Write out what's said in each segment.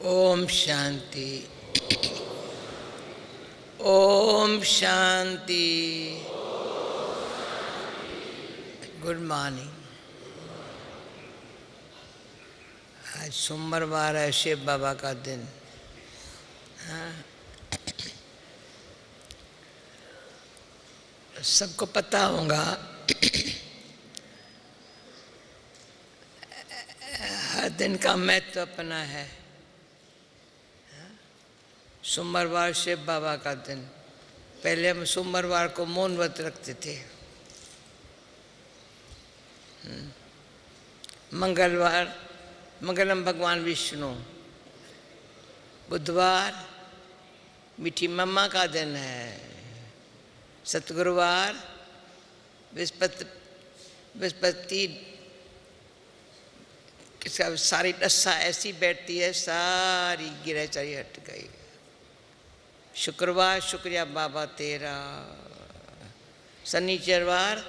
Om Shanti. Om Shanti. Good morning. आज सोमवार है, शिव बाबा का दिन। हाँ, सबको पता होगा हर दिन का महत्व अपना है। सोमवार शिव बाबा का दिन। पहले हम सोमवार को मौन व्रत रखते थे। मंगलवार मंगलम भगवान विष्णु। बुधवार मीठी मम्मा का दिन है। सतगुरुवार बृहस्पति किसका सारी दशा ऐसी बैठती है, सारी गिरहचारी हट गई। शुक्रवार शुक्रिया बाबा तेरा। शनिचरवार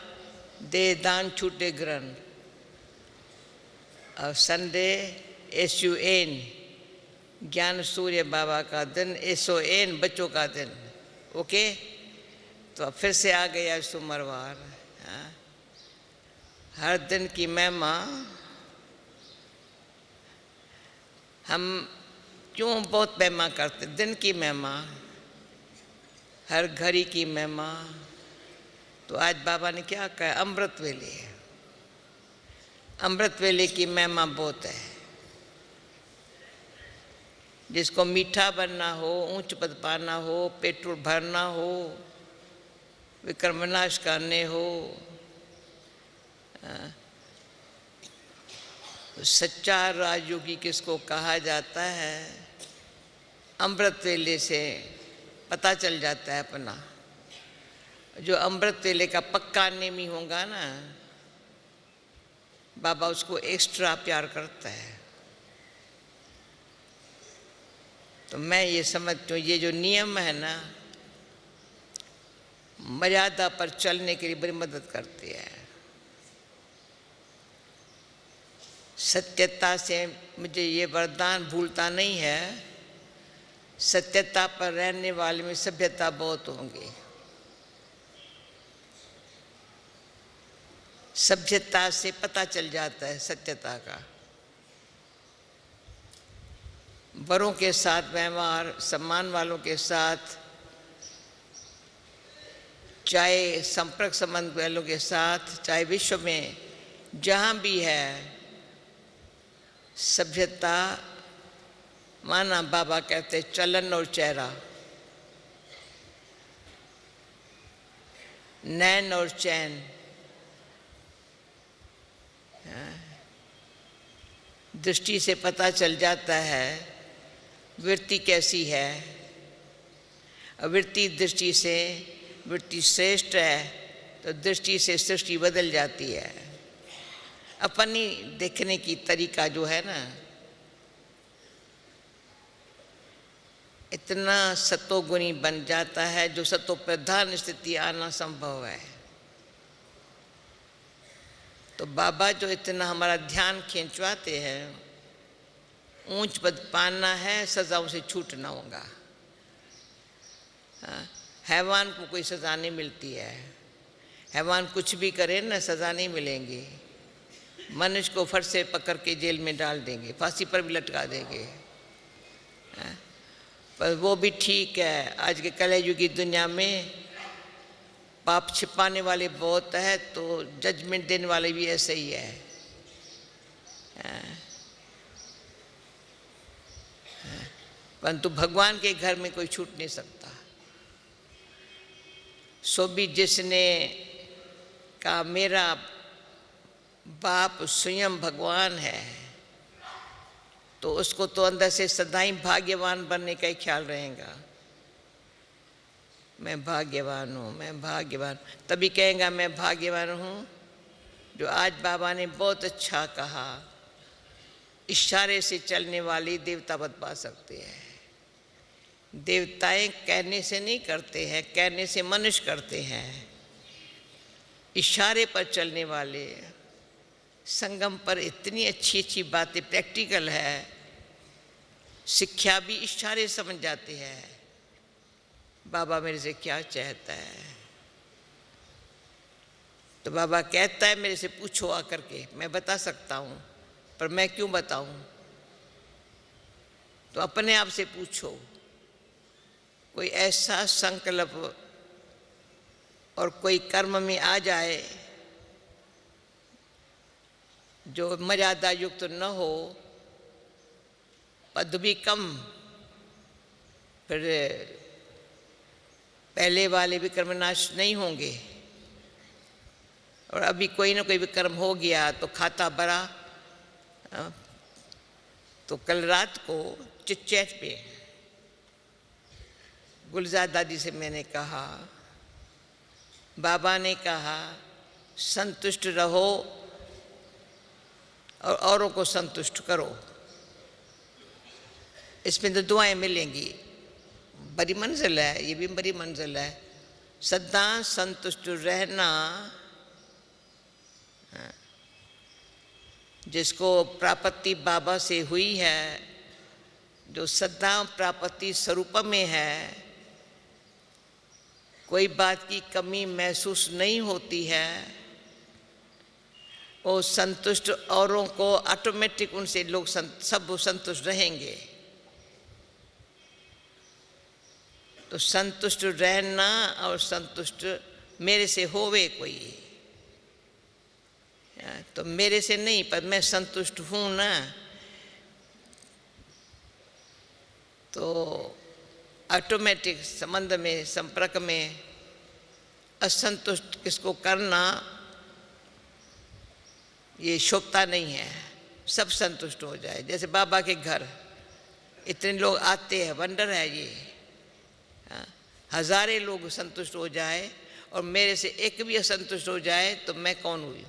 दे दान छूटे ग्रहण। और संडे SUN ज्ञान सूर्य बाबा का दिन। SON बच्चों का दिन। ओके, तो फिर से आ गया सोमवार। हर दिन की महिमा हम क्यों बहुत महिमा करते। दिन की महिमा, हर घड़ी की महिमा। तो आज बाबा ने क्या कहा, अमृत वेले। अमृत वेले की महिमा बहुत है। जिसको मीठा बनना हो, ऊंच पद पाना हो, पेट्रोल भरना हो, विक्रम विनाश करने हो, सच्चा राजयोगी किसको कहा जाता है, अमृत वेले से पता चल जाता है अपना। जो अमृत वेले का पक्का नेमी होगा ना, बाबा उसको एक्स्ट्रा प्यार करता है। तो मैं ये समझती हूँ, ये जो नियम है ना, मर्यादा पर चलने के लिए बड़ी मदद करती है। सत्यता से मुझे ये वरदान भूलता नहीं है। सत्यता पर रहने वाले में सभ्यता बहुत होंगी। सभ्यता से पता चल जाता है सत्यता का। बड़ों के साथ व्यवहार, सम्मान वालों के साथ, चाहे संपर्क संबंध वालों के साथ, चाहे विश्व में जहाँ भी है, सभ्यता माना बाबा कहते चलन और चेहरा, नैन और चैन, दृष्टि से पता चल जाता है वृत्ति कैसी है। वृत्ति दृष्टि से, वृत्ति श्रेष्ठ है तो दृष्टि से सृष्टि बदल जाती है। अपनी देखने की तरीका जो है ना, इतना सतोगुणी बन जाता है जो सतो प्रधान स्थिति आना संभव है। तो बाबा जो इतना हमारा ध्यान खींचवाते हैं, ऊंच पद पाना है, सजाओं से छूटना होगा। हैवान को कोई सज़ा नहीं मिलती है। हैवान कुछ भी करे ना, सज़ा नहीं मिलेंगी। मनुष्य को फट से पकड़ के जेल में डाल देंगे, फांसी पर भी लटका देंगे। पर वो भी ठीक है। आज के कलयुग की दुनिया में पाप छिपाने वाले बहुत है, तो जजमेंट देने वाले भी ऐसे ही है। परंतु भगवान के घर में कोई छूट नहीं सकता। सो भी जिसने कहा मेरा बाप स्वयं भगवान है, तो उसको तो अंदर से सदा ही भाग्यवान बनने का ही ख्याल रहेगा। मैं भाग्यवान हूँ, मैं भाग्यवान। तभी कहेगा मैं भाग्यवान हूँ। जो आज बाबा ने बहुत अच्छा कहा, इशारे से चलने वाली देवता बन पा सकते हैं। देवताएं कहने से नहीं करते हैं, कहने से मनुष्य करते हैं। इशारे पर चलने वाले, संगम पर इतनी अच्छी अच्छी बातें प्रैक्टिकल है। शिक्षा भी इशारे समझ जाते हैं, बाबा मेरे से क्या चाहता है। तो बाबा कहता है मेरे से पूछो आकर के, मैं बता सकता हूँ, पर मैं क्यों बताऊँ। तो अपने आप से पूछो, कोई ऐसा संकल्प और कोई कर्म में आ जाए जो मर्यादा युक्त न हो, पद भी कम, फिर पहले वाले भी कर्मनाश नहीं होंगे, और अभी कोई ना कोई भी कर्म हो गया तो खाता भरा। तो कल रात को चिट-चैट पे गुलजार दादी से मैंने कहा, बाबा ने कहा संतुष्ट रहो और औरों को संतुष्ट करो, इसमें तो दुआएं मिलेंगी। बड़ी मंजिल है, ये भी बड़ी मंजिल है, सदा संतुष्ट रहना। जिसको प्राप्ति बाबा से हुई है, जो सदा प्राप्ति स्वरूप में है, कोई बात की कमी महसूस नहीं होती है, वो संतुष्ट औरों को ऑटोमेटिक उनसे लोग सब संतुष्ट रहेंगे। तो संतुष्ट रहना और संतुष्ट मेरे से होवे कोई, तो मेरे से नहीं पर मैं संतुष्ट हूँ ना। तो ऑटोमेटिक संबंध में संपर्क में असंतुष्ट किसको करना ये शोभता नहीं है, सब संतुष्ट हो जाए। जैसे बाबा के घर इतने लोग आते हैं, वंडर है ये, हजारे लोग संतुष्ट हो जाए और मेरे से एक भी असंतुष्ट हो जाए तो मैं कौन हुई।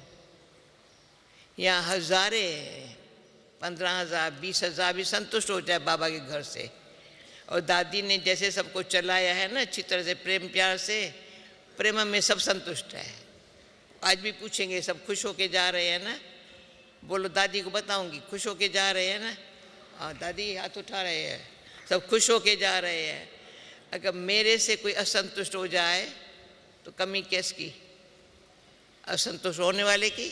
यहाँ हजारे 15,000 20,000 भी संतुष्ट हो जाए बाबा के घर से। और दादी ने जैसे सबको चलाया है ना अच्छी तरह से, प्रेम प्यार से, प्रेम में सब संतुष्ट है। आज भी पूछेंगे सब खुश होके जा रहे हैं ना, बोलो दादी को बताऊंगी खुश होके जा रहे हैं ना। हाँ दादी हाथ उठा रहे हैं, सब खुश होके जा रहे हैं। अगर मेरे से कोई असंतुष्ट हो जाए तो कमी किसकी, असंतुष्ट होने वाले की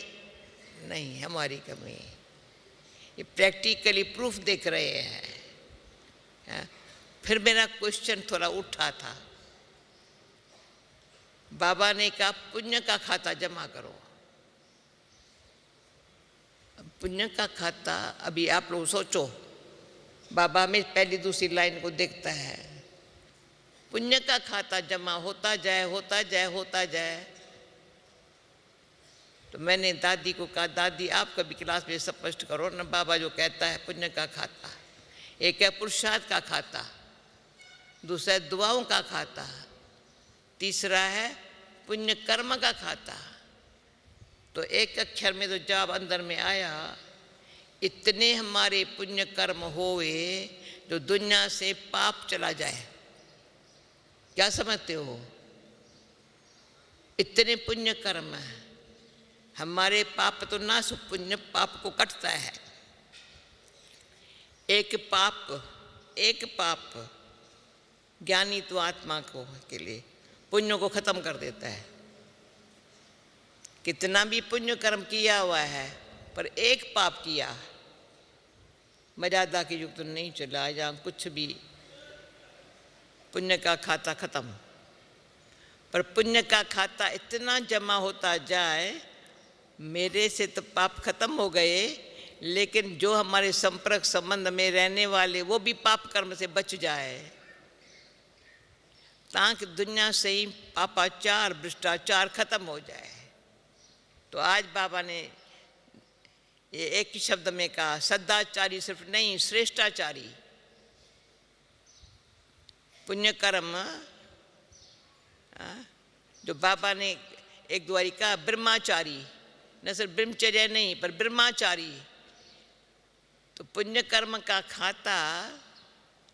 नहीं, हमारी कमी। ये प्रैक्टिकली प्रूफ देख रहे हैं। फिर मेरा क्वेश्चन थोड़ा उठा था, बाबा ने कहा पुण्य का खाता जमा करो। पुण्य का खाता, अभी आप लोग सोचो, बाबा में पहली दूसरी लाइन को देखता है, पुण्य का खाता जमा होता जाए होता जाए होता जाए। तो मैंने दादी को कहा, दादी आप कभी क्लास में स्पष्ट करो ना, बाबा जो कहता है पुण्य का खाता, एक है पुरुषार्थ का खाता, दूसरा है दुआओं का खाता, तीसरा है पुण्य कर्म का खाता। तो एक अक्षर में तो जवाब अंदर में आया, इतने हमारे पुण्य कर्म होए जो दुनिया से पाप चला जाए। क्या समझते हो, इतने पुण्य कर्म है हमारे, पाप तो नाश, पुण्य पाप को कटता है। एक पाप ज्ञानी तो आत्मा को के लिए पुण्यों को खत्म कर देता है। कितना भी पुण्य कर्म किया हुआ है पर एक पाप किया, मर्यादा के युग तो नहीं चला, जहाँ कुछ भी पुण्य का खाता खत्म। पर पुण्य का खाता इतना जमा होता जाए, मेरे से तो पाप खत्म हो गए, लेकिन जो हमारे संपर्क संबंध में रहने वाले वो भी पाप कर्म से बच जाए, ताकि दुनिया से ही पापाचार भ्रष्टाचार खत्म हो जाए। तो आज बाबा ने ये एक ही शब्द में कहा, सदाचारी सिर्फ नहीं, श्रेष्ठाचारी। पुण्य कर्म जो बाबा ने एक द्वारी कहा, ब्रह्माचारी, न सिर्फ ब्रह्मचर्य नहीं पर ब्रह्माचारी। तो पुण्य कर्म का खाता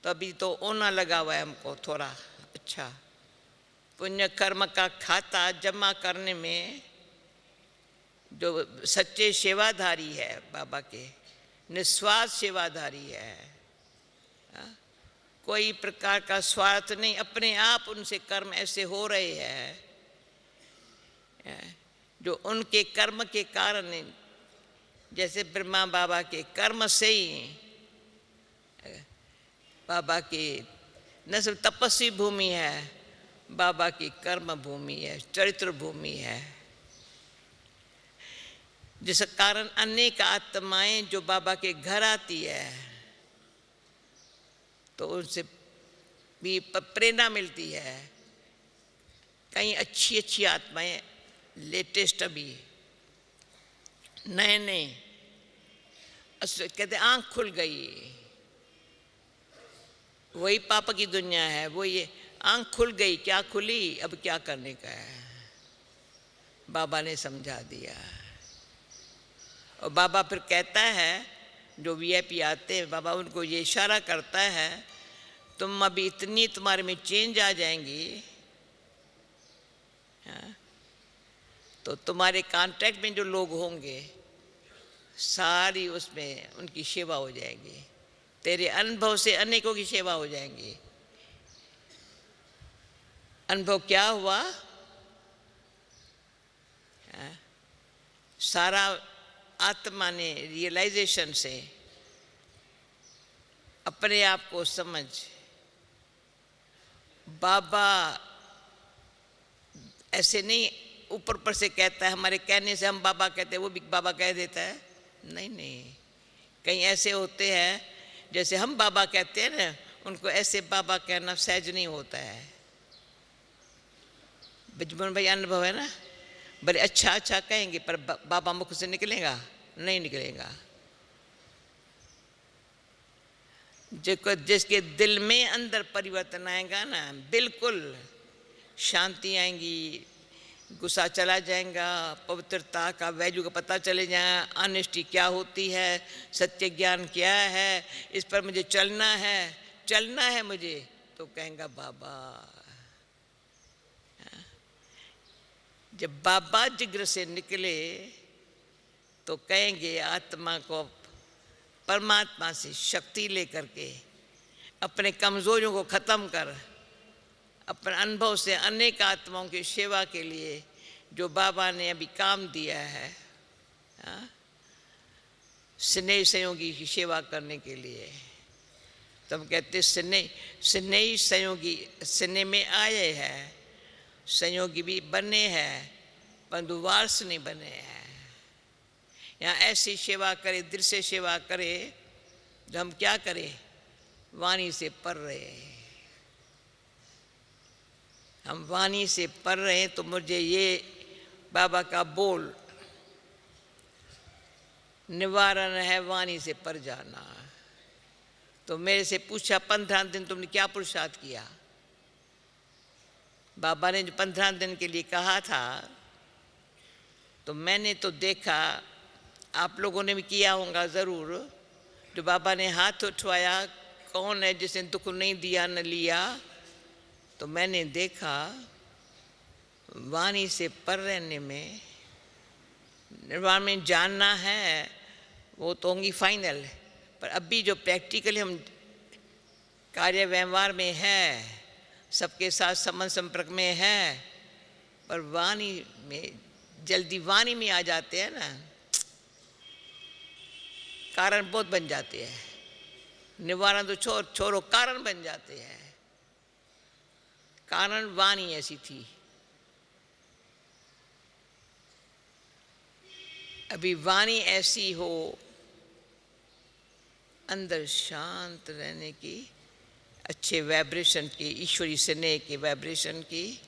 तो अभी तो ओना लगा हुआ है हमको थोड़ा। अच्छा, पुण्य कर्म का खाता जमा करने में जो सच्चे सेवाधारी है, बाबा के निस्वार्थ सेवाधारी है, कोई प्रकार का स्वार्थ नहीं, अपने आप उनसे कर्म ऐसे हो रहे हैं जो उनके कर्म के कारण, जैसे ब्रह्मा बाबा के कर्म से ही बाबा की न सिर्फ तपस्वी भूमि है, बाबा की कर्म भूमि है, चरित्र भूमि है, जिस कारण अनेक आत्माएं जो बाबा के घर आती है तो उनसे भी प्रेरणा मिलती है। कई अच्छी अच्छी आत्माएं लेटेस्ट अभी नए नए कहते आंख खुल गई, वही पापा की दुनिया है, वो ये आंख खुल गई, क्या खुली, अब क्या करने का है, बाबा ने समझा दिया। और बाबा फिर कहता है जो वीआईपी आते हैं, बाबा उनको ये इशारा करता है, तुम अभी इतनी तुम्हारे में चेंज आ जाएंगी, तो तुम्हारे कांटेक्ट में जो लोग होंगे सारी उसमें उनकी सेवा हो जाएगी, तेरे अनुभव से अनेकों की सेवा हो जाएंगी। अनुभव क्या हुआ? सारा आत्मा ने रियलाइजेशन से अपने आप को समझ, बाबा ऐसे नहीं ऊपर पर से कहता है, हमारे कहने से हम बाबा कहते हैं वो भी बाबा कह देता है, नहीं नहीं, कहीं ऐसे होते हैं जैसे हम बाबा कहते हैं ना, उनको ऐसे बाबा कहना सहज नहीं होता है। बचपन भाई अनुभव है ना, बड़े अच्छा अच्छा कहेंगे पर बाबा मुख से निकलेगा नहीं निकलेगा। जिसके दिल में अंदर परिवर्तन आएगा ना, बिल्कुल शांति आएंगी, गुस्सा चला जाएगा, पवित्रता का वैल्यू का पता चले जाए, ऑनेस्टी क्या होती है, सत्य ज्ञान क्या है, इस पर मुझे चलना है मुझे, तो कहेंगे बाबा। जब बाबा जिग्र से निकले तो कहेंगे आत्मा को परमात्मा से शक्ति लेकर के अपने कमजोरियों को खत्म कर, अपने अनुभव से अनेक आत्माओं की सेवा के लिए जो बाबा ने अभी काम दिया है, स्नेह संयोगी की सेवा करने के लिए। तो हम कहते स्नेह संयोगी, स्नेह में आए हैं, संयोगी भी बने हैं परंतु वारस नहीं बने हैं। यहाँ ऐसी सेवा करे, दिल से सेवा करे, जो हम क्या करें, वाणी से पढ़ रहे हैं, हम वाणी से पढ़ रहे हैं, तो मुझे ये बाबा का बोल निवारण है, वाणी से पढ़ जाना। तो मेरे से पूछा 15 दिन तुमने क्या पुरुषार्थ किया? बाबा ने जो 15 दिन के लिए कहा था, तो मैंने तो देखा, आप लोगों ने भी किया होगा ज़रूर, जो बाबा ने हाथ उठवाया, कौन है जिसने दुख नहीं दिया न लिया, तो मैंने देखा वाणी से पर रहने में, निर्वाण में जानना है वो तो होंगी फाइनल, पर अभी जो प्रैक्टिकली हम कार्य व्यवहार में है, सबके साथ संबंध संपर्क में है, पर वाणी में जल्दी वाणी में आ जाते हैं ना, कारण बहुत बन जाते हैं, निवारण तो छोड़ो कारण बन जाते हैं। कारण वाणी ऐसी थी, अभी वाणी ऐसी हो, अंदर शांत रहने की, अच्छे वाइब्रेशन की, ईश्वरी स्नेह के वाइब्रेशन की,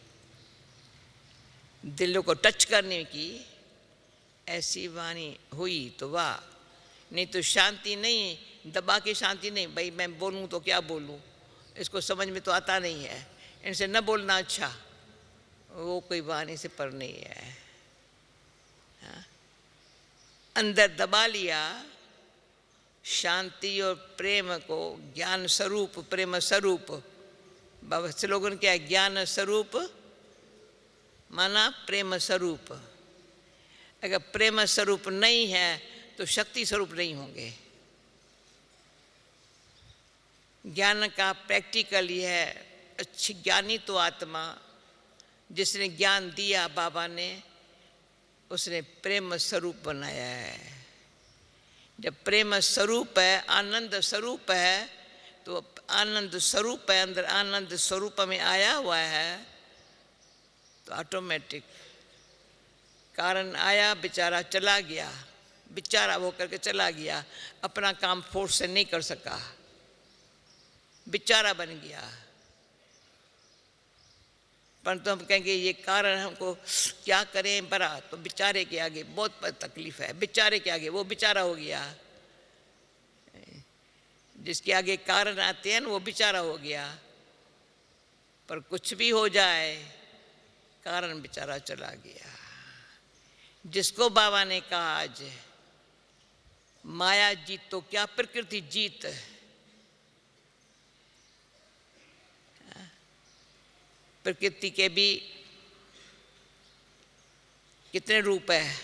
दिलों को टच करने की, ऐसी वाणी हुई तो वाह, नहीं तो शांति नहीं, दबा के शांति नहीं, भाई मैं बोलूँ तो क्या बोलूँ, इसको समझ में तो आता नहीं है, इनसे न बोलना अच्छा, वो कोई वाणी से पर नहीं है। हाँ? अंदर दबा लिया शांति और प्रेम को, ज्ञान स्वरूप, प्रेम स्वरूप, बाबा स्लोगन क्या है, ज्ञान स्वरूप माना प्रेम स्वरूप। अगर प्रेम स्वरूप नहीं है तो शक्ति स्वरूप नहीं होंगे। ज्ञान का प्रैक्टिकल ही है। अच्छी ज्ञानी तो आत्मा जिसने ज्ञान दिया बाबा ने, उसने प्रेम स्वरूप बनाया है। जब प्रेम स्वरूप है, आनंद स्वरूप है, तो आनंद स्वरूप है, अंदर आनंद स्वरूप में आया हुआ है, तो ऑटोमेटिक कारण आया, बेचारा चला गया, बेचारा वो करके चला गया, अपना काम फोर्स से नहीं कर सका, बेचारा बन गया। परंतु हम कहेंगे ये कारण हमको क्या करें बड़ा, तो बेचारे के आगे बहुत तकलीफ है, बेचारे के आगे वो बेचारा हो गया। जिसके आगे कारण आते हैं ना वो बेचारा हो गया। पर कुछ भी हो जाए, कारण बेचारा चला गया। जिसको बाबा ने कहा आज माया जीत तो क्या प्रकृति जीत, प्रकृति के भी कितने रूप है।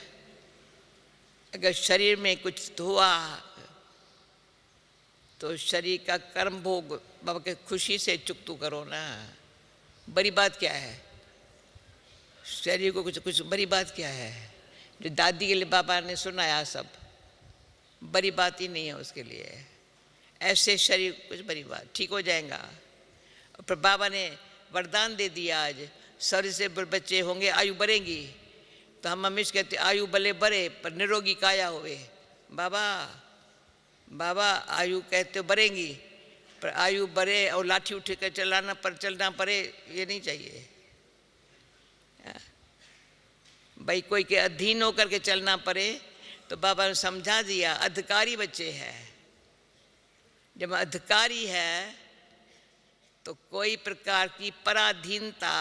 अगर शरीर में कुछ हुआ तो शरीर का कर्म भोग बाबा के खुशी से चुकतू करो ना, बड़ी बात क्या है। शरीर को कुछ बड़ी बात क्या है। जो दादी के लिए बाबा ने सुनाया सब बड़ी बात ही नहीं है उसके लिए। ऐसे शरीर कुछ बड़ी बात, ठीक हो जाएगा। पर बाबा ने वरदान दे दिया आज, शरीर से बच्चे होंगे, आयु बढ़ेगी। तो हम हमेशा कहते आयु भले बढ़े पर निरोगी काया होवे। बाबा बाबा आयु कहते हो बढ़ेंगी, पर आयु बढ़े और लाठी उठ कर चलना पड़े, ये नहीं चाहिए भाई। कोई के अधीन होकर के चलना पड़े, तो बाबा ने समझा दिया अधिकारी बच्चे हैं। जब अधिकारी है तो कोई प्रकार की पराधीनता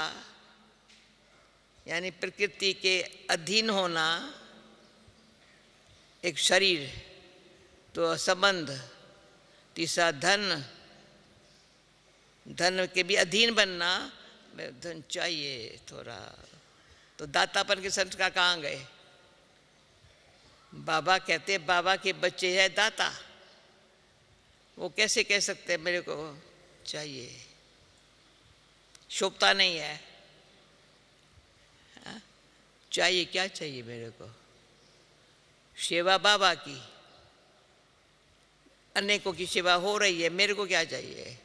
यानी प्रकृति के अधीन होना, एक शरीर तो संबंध, तीसरा धन, धन के भी अधीन बनना, धन चाहिए थोड़ा, तो दातापन के संस्कार कहाँ गए। बाबा कहते बाबा के बच्चे हैं दाता, वो कैसे कह सकते मेरे को चाहिए, शोभता नहीं है। चाहिए क्या चाहिए मेरे को, सेवा बाबा की, अनेकों की सेवा हो रही है, मेरे को क्या चाहिए।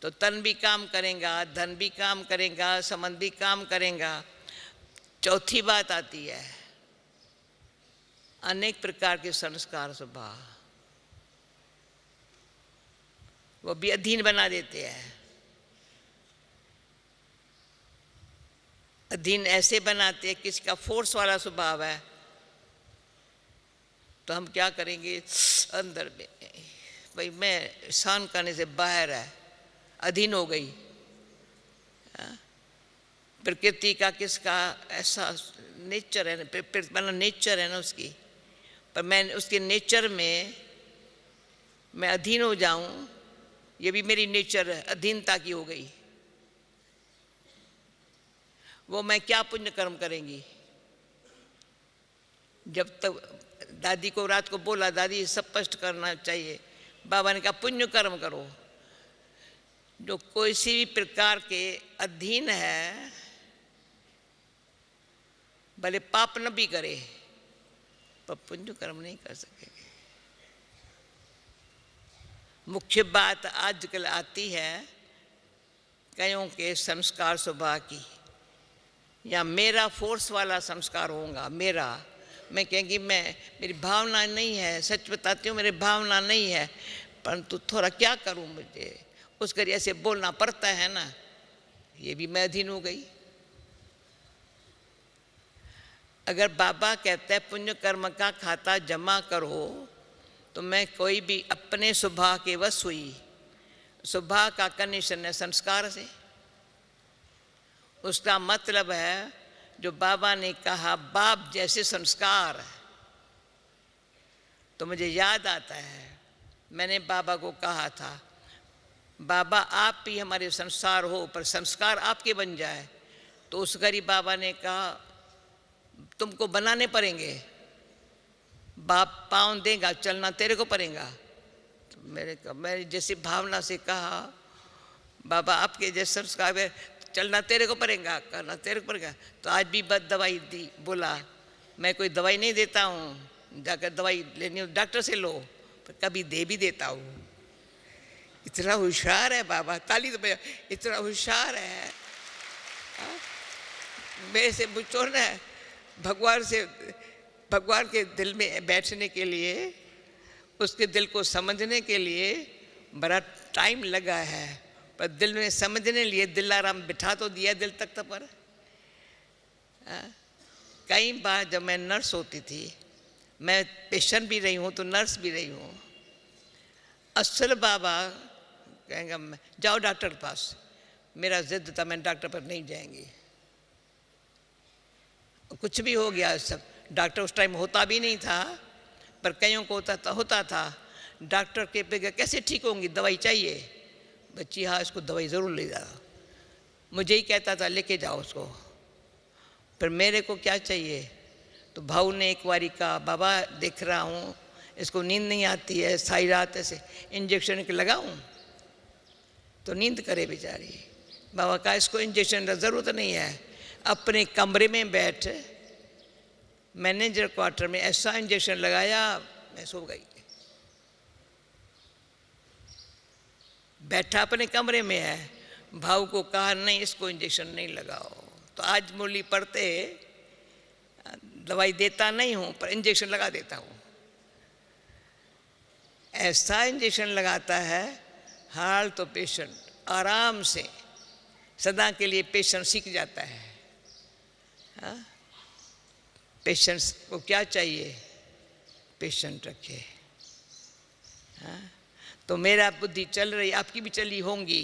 तो तन भी काम करेगा, धन भी काम करेगा, संबंध भी काम करेगा। चौथी बात आती है अनेक प्रकार के संस्कार स्वभाव, वो भी अधीन बना देते हैं। अधीन ऐसे बनाते हैं, किसी का फोर्स वाला स्वभाव है तो हम क्या करेंगे, अंदर में भाई मैं सहन करने से बाहर है, अधीन हो गई। प्रकृति का किसका ऐसा नेचर है, मतलब नेचर है ना उसकी, पर मैं उसके नेचर में मैं अधीन हो जाऊं, ये भी मेरी नेचर है, अधीनता की हो गई। वो मैं क्या पुण्य कर्म करेंगी। जब तक दादी को रात को बोला दादी सब स्पष्ट करना चाहिए, बाबा ने कहा पुण्य कर्म करो। जो कोई सी भी प्रकार के अधीन है, भले पाप न भी करे पर पुण्य कर्म नहीं कर सकेंगे। मुख्य बात आजकल आती है कईयों के संस्कार स्वभाव की, या मेरा फोर्स वाला संस्कार होगा मेरा। मैं कहेंगी मेरी भावना नहीं है, सच बताती हूँ मेरी भावना नहीं है, परंतु थोड़ा क्या करूँ, मुझे उस कर ऐसे बोलना पड़ता है ना, ये भी मैं अधीन हो गई। अगर बाबा कहते हैं पुण्य कर्म का खाता जमा करो, तो मैं कोई भी अपने स्वभाव के वश हुई, स्वभाव का कनेक्शन है संस्कार से। उसका मतलब है जो बाबा ने कहा बाप जैसे संस्कार, तो मुझे याद आता है मैंने बाबा को कहा था बाबा आप ही हमारे संसार हो, पर संस्कार आपके बन जाए। तो उस गरीब बाबा ने कहा तुमको बनाने पड़ेंगे, बाप पाँव देगा, चलना तेरे को पड़ेगा। तो मैंने जैसी भावना से कहा, बाबा आपके जैसे संस्कार है, चलना तेरे को पड़ेगा, करना तेरे को पड़ेगा। तो आज भी बस दवाई दी, बोला मैं कोई दवाई नहीं देता हूँ, जाकर दवाई लेनी हो डॉक्टर से लो, पर कभी दे भी देता हूँ। इतना होशियार है बाबा, ताली तो इतना होशियार है। मेरे से पूछो ना, भगवान के दिल में बैठने के लिए, उसके दिल को समझने के लिए बड़ा टाइम लगा है, पर दिल में समझने लिए दिलाराम बिठा तो दिया दिल तक तो। पर कई बार जब मैं नर्स होती थी, मैं पेशेंट भी रही हूँ तो नर्स भी रही हूँ, असल बाबा कहेंगे जाओ डॉक्टर के पास, मेरा जिद था मैं डॉक्टर पर नहीं जाएंगी। कुछ भी हो गया, सब डॉक्टर उस टाइम होता भी नहीं था, पर कईयों को होता था। डॉक्टर के पे कैसे ठीक होंगी, दवाई चाहिए बच्ची, हाँ इसको दवाई ज़रूर ले जाओ, मुझे ही कहता था लेके जाओ उसको। पर मेरे को क्या चाहिए, तो भाऊ ने एक बारी कहा बाबा देख रहा हूँ इसको नींद नहीं आती है, सारी रात ऐसे इंजेक्शन के लगाऊँ तो नींद करे बेचारी। बाबा का इसको इंजेक्शन की ज़रूरत नहीं है, अपने कमरे में बैठ, मैनेजर क्वार्टर में ऐसा इंजेक्शन लगाया मैं सो गई। बैठा अपने कमरे में है, भाऊ को कहा नहीं इसको इंजेक्शन नहीं लगाओ, तो आज मुरली पढ़ते दवाई देता नहीं हूँ पर इंजेक्शन लगा देता हूँ। ऐसा इंजेक्शन लगाता है हाल तो पेशेंट आराम से सदा के लिए पेशेंट सीख जाता है। पेशेंट्स को क्या चाहिए, पेशेंट रखे। तो मेरा बुद्धि चल रही, आपकी भी चली होंगी।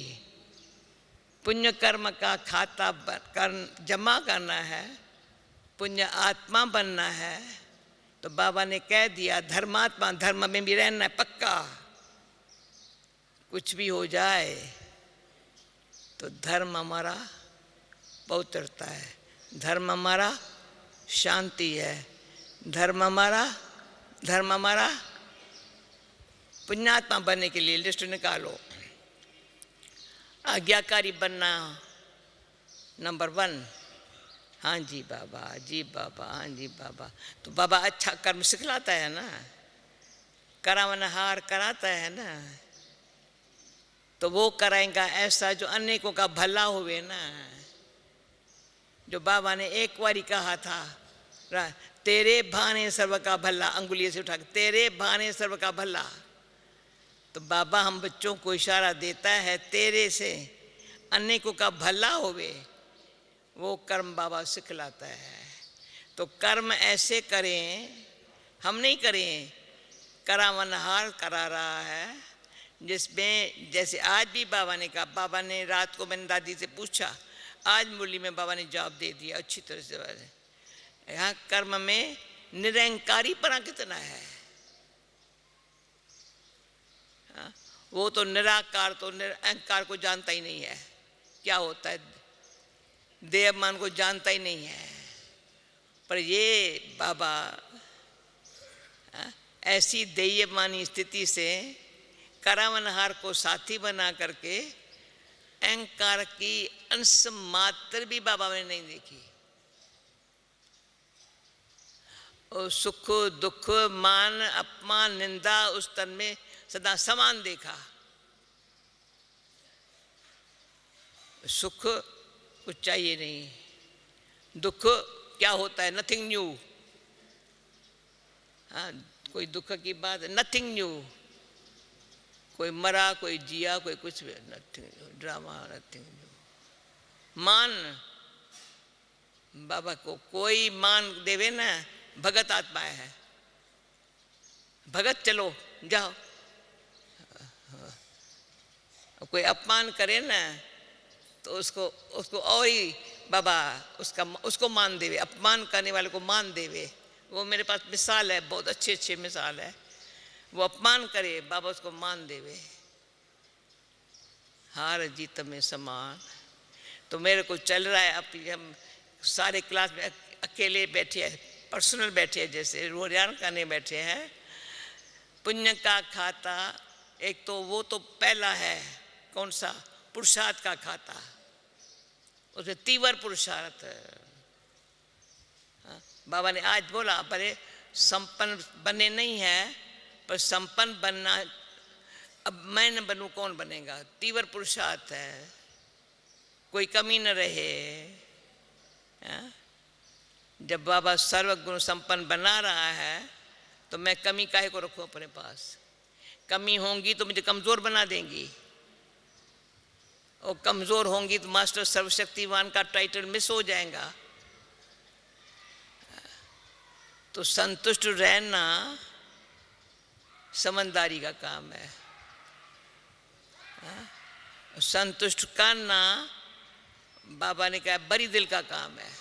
पुण्य कर्म का खाता जमा करना है, पुण्य आत्मा बनना है, तो बाबा ने कह दिया धर्मात्मा, धर्म में भी रहना है पक्का। कुछ भी हो जाए तो धर्म हमारा पवित्रता है, धर्म हमारा शांति है, धर्म हमारा पुण्यात्मा बनने के लिए लिस्ट निकालो। आज्ञाकारी बनना नंबर 1। हाँ जी बाबा, जी बाबा, हाँ जी बाबा। तो बाबा अच्छा कर्म सिखलाता है ना, करावनहार कराता है ना, तो वो कराएगा ऐसा जो अनेकों का भला हुए ना। जो बाबा ने एक बारी कहा था, तेरे भाने सर्व का भला, अंगुली से उठा के तेरे भाने सर्व का भला। तो बाबा हम बच्चों को इशारा देता है तेरे से अनेकों का भला होवे, वो कर्म बाबा सिखलाता है। तो कर्म ऐसे करें, हम नहीं करें, करावनहार करा रहा है, जिसमें जैसे आज भी बाबा ने कहा, बाबा ने रात को मैंने दादी से पूछा, आज मुरली में बाबा ने जवाब दे दिया अच्छी तरह से। यहाँ कर्म में निरंकारी पना कितना है। वो तो निराकार तो अहंकार को जानता ही नहीं है, क्या होता है देवमान को जानता ही नहीं है। पर ये बाबा ऐसी देयमानी स्थिति से करावनहार को साथी बना करके अहंकार की अंश मात्र भी बाबा ने नहीं देखी। और सुख दुख मान अपमान निंदा उस तन में सदा समान देखा। सुख कुछ चाहिए नहीं, दुख क्या होता है, नथिंग न्यू। हाँ, कोई दुख की बात है, नथिंग न्यू। कोई मरा, कोई जिया, कोई कुछ भी, नथिंग ड्रामा, नथिंग न्यू। मान बाबा को कोई मान देवे ना, भगत आत्माएं है, भगत चलो जाओ। कोई अपमान करे ना तो उसको और ही बाबा उसको मान देवे, अपमान करने वाले को मान देवे। वो मेरे पास मिसाल है, बहुत अच्छे मिसाल है। वो अपमान करे, बाबा उसको मान देवे। हार जीत में समान। तो मेरे को चल रहा है, अब हम सारे क्लास में अकेले बैठे हैं, पर्सनल बैठे हैं, जैसे रोजाना करने बैठे हैं। पुण्य का खाता एक तो वो तो पहला है, कौन सा, पुरुषार्थ का खाता, उसमें तीव्र पुरुषार्थ है। बाबा ने आज बोला, पर संपन्न बने नहीं है, पर संपन्न बनना, अब मैं न बनूं कौन बनेगा, तीव्र पुरुषार्थ है, कोई कमी न रहे। जब बाबा सर्वगुण संपन्न बना रहा है तो मैं कमी काहे को रखूं अपने पास, कमी होंगी तो मुझे कमज़ोर बना देंगी, और कमज़ोर होंगी तो मास्टर सर्वशक्तिवान का टाइटल मिस हो जाएगा। तो संतुष्ट रहना समझदारी का काम है, संतुष्ट करना बाबा ने कहा बड़ी दिल का काम है।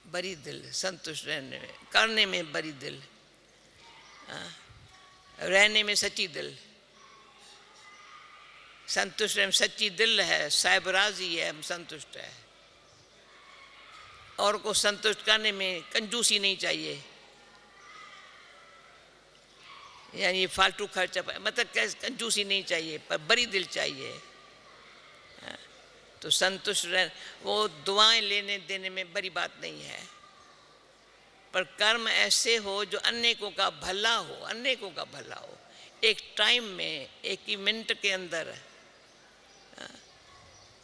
बड़ी दिल, संतुष्ट रहने में, करने में बड़ी दिल, रहने में सच्ची दिल। संतुष्ट रहने में सच्ची दिल है, साहिब राजी है, हम संतुष्ट है। और को संतुष्ट करने में कंजूसी नहीं चाहिए, यानी फालतू खर्चा, मतलब कंजूसी नहीं चाहिए, पर बड़ी दिल चाहिए। तो संतुष्ट रह, वो दुआएं लेने देने में बड़ी बात नहीं है, पर कर्म ऐसे हो जो अनेकों का भला हो, अनेकों का भला हो, एक टाइम में, एक ही मिनट के अंदर।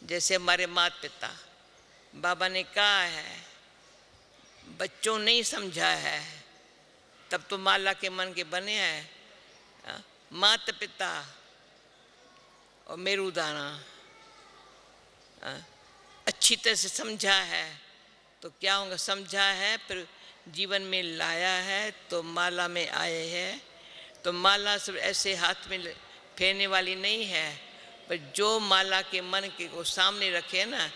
जैसे हमारे माता पिता, बाबा ने कहा है बच्चों नहीं समझा है तब तो माला के मन के बने हैं, माता पिता और मेरुदाना अच्छी तरह से समझा है तो क्या होगा, समझा है फिर जीवन में लाया है तो माला में आए हैं। तो माला सिर्फ ऐसे हाथ में फेरने वाली नहीं है, पर जो माला के मन के को सामने रखे ना,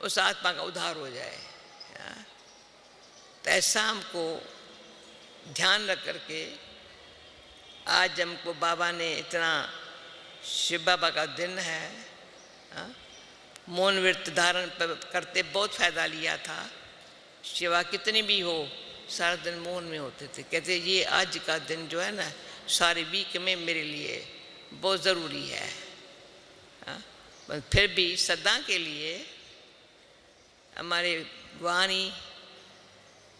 उस आत्मा का उद्धार हो जाए। तो ऐसा हमको ध्यान रख करके आज हमको बाबा ने इतना, शिव बाबा का दिन है, मौन व्रत धारण करते बहुत फायदा लिया था। सेवा कितनी भी हो सारा दिन मौन में होते थे, कहते ये आज का दिन जो है ना सारे वीक में मेरे लिए बहुत ज़रूरी है। फिर भी सदा के लिए हमारे वाणी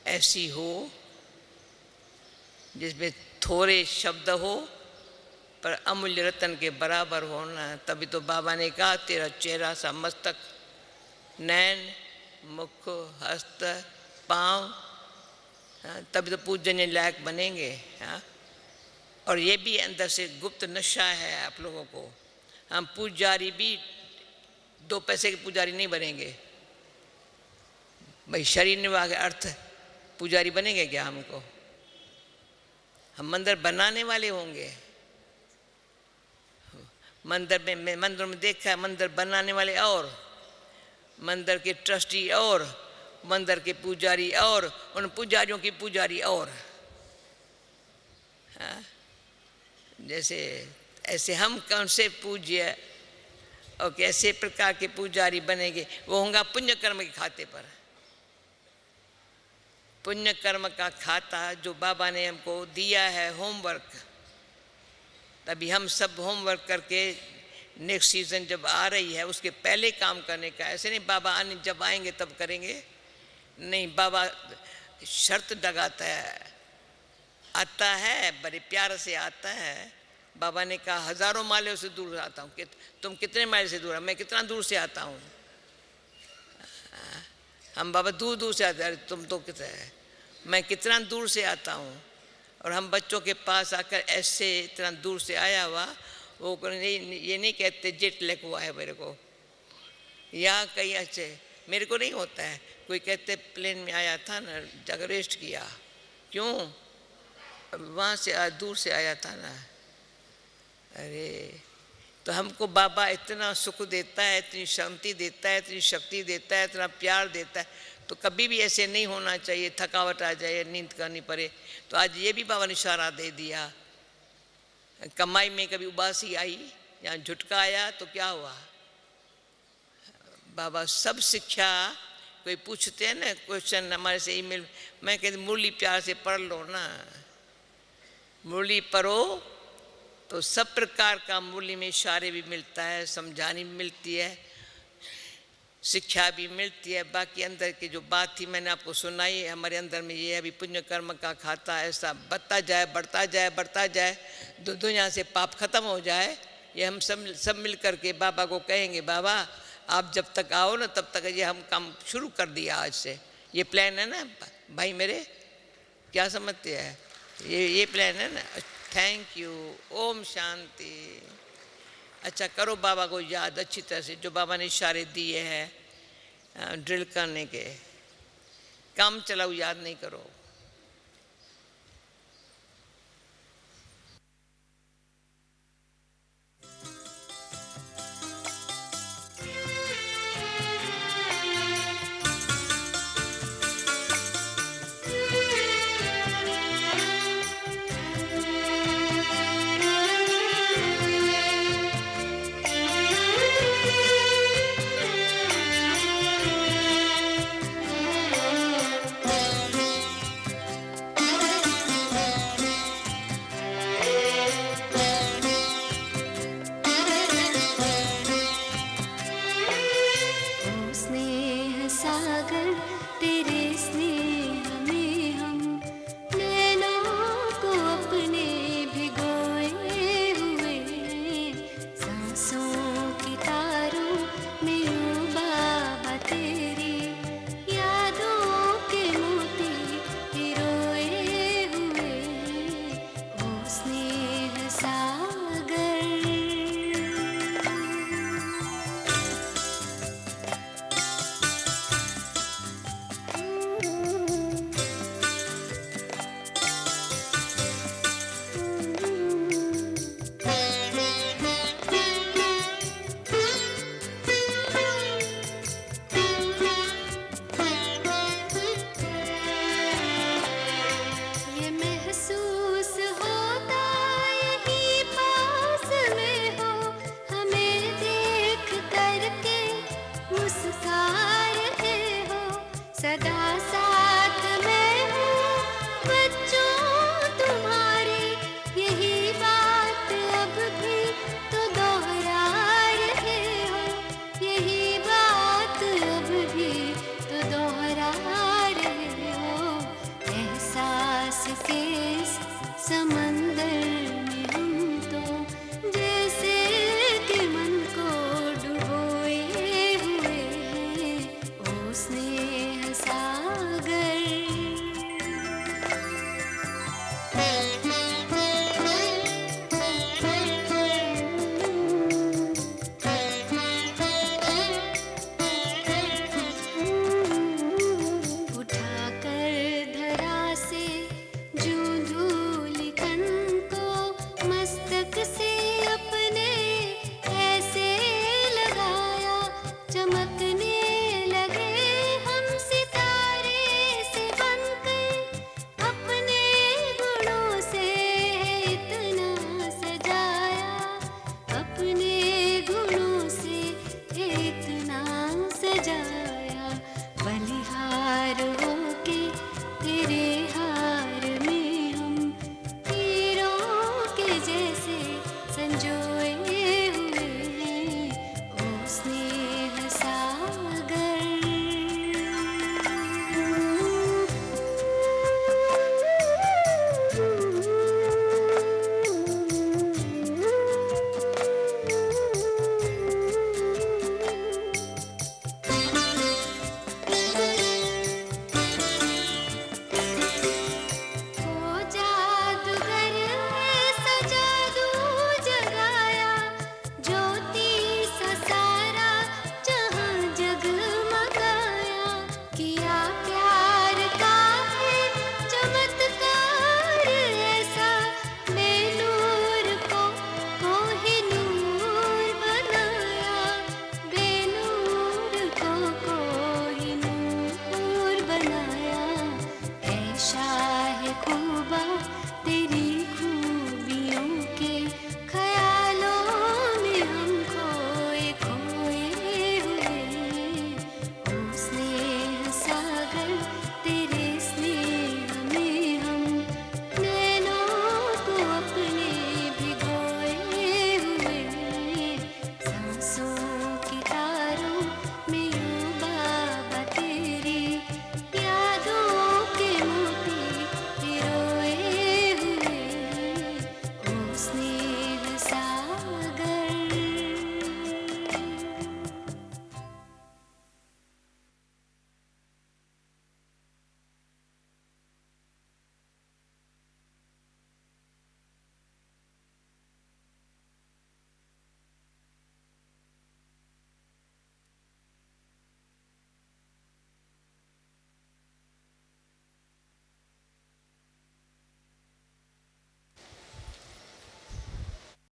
ऐसी हो जिसमें थोड़े शब्द हो पर अमूल्य रतन के बराबर होना। तभी तो बाबा ने कहा तेरा चेहरा सा मस्तक, नैन, मुख, हस्त, पाँव, तभी तो पूजनीय लायक बनेंगे। और ये भी अंदर से गुप्त नशा है आप लोगों को। हम पुजारी भी 2 पैसे के पुजारी नहीं बनेंगे भाई, शरीर निवाह के अर्थ पुजारी बनेंगे क्या हमको? हम मंदिर बनाने वाले होंगे। मंदिर में देखा है, मंदिर बनाने वाले और मंदिर के ट्रस्टी और मंदिर के पुजारी और उन पुजारियों की पुजारी और। जैसे ऐसे हम कौन से पूज्य और कैसे प्रकार के पुजारी बनेंगे, वो होगा पुण्य कर्म के खाते पर। पुण्य कर्म का खाता जो बाबा ने हमको दिया है, होमवर्क, तभी हम सब होमवर्क करके नेक्स्ट सीजन जब आ रही है उसके पहले काम करने का। ऐसे नहीं बाबा आने जब आएंगे तब करेंगे, नहीं, बाबा शर्त लगाता है, आता है बड़े प्यार से आता है। बाबा ने कहा हजारों माइलों से दूर आता हूँ, तुम कितने माइल से दूर है? मैं कितना दूर से आता हूँ। हम बाबा दूर दूर से आते हैं, तुम तो कितने, मैं कितना दूर से आता हूँ। और हम बच्चों के पास आकर ऐसे इतना दूर से आया हुआ, वो ये नहीं कहते जेट लैग हुआ है मेरे को, या कहीं अच्छे मेरे को नहीं होता है। कोई कहते प्लेन में आया था ना, जगह रेस्ट किया, क्यों? वहाँ से दूर से आया था ना। अरे तो हमको बाबा इतना सुख देता है, इतनी शांति देता है, इतनी शक्ति देता है, इतना प्यार देता है, तो कभी भी ऐसे नहीं होना चाहिए थकावट आ जाए, नींद करनी पड़े। तो आज ये भी बाबा ने इशारा दे दिया। कमाई में कभी उबासी आई या झुटका आया तो क्या हुआ? बाबा सब शिक्षा, कोई पूछते हैं ना क्वेश्चन हमारे से ईमेल, मैं कहती मुरली प्यार से पढ़ लो ना, मुरली पढ़ो तो सब प्रकार का मूल्य में इशारे भी मिलता है, समझानी भी मिलती है, शिक्षा भी मिलती है। बाकी अंदर की जो बात थी मैंने आपको सुनाई, हमारे अंदर में ये अभी पुण्य कर्म का खाता ऐसा बढ़ता जाए बढ़ता जाए बढ़ता जाए, दुनिया से पाप खत्म हो जाए। ये हम सब मिल करके बाबा को कहेंगे, बाबा आप जब तक आओ ना तब तक ये हम काम शुरू कर दिया आज से। ये प्लान है ना भाई मेरे, क्या समझते हैं? ये प्लान है ना। Thank you. ओम शांति। अच्छा करो बाबा को याद अच्छी तरह से, जो बाबा ने इशारे दिए हैं ड्रिल करने के, काम चलाओ याद नहीं करो।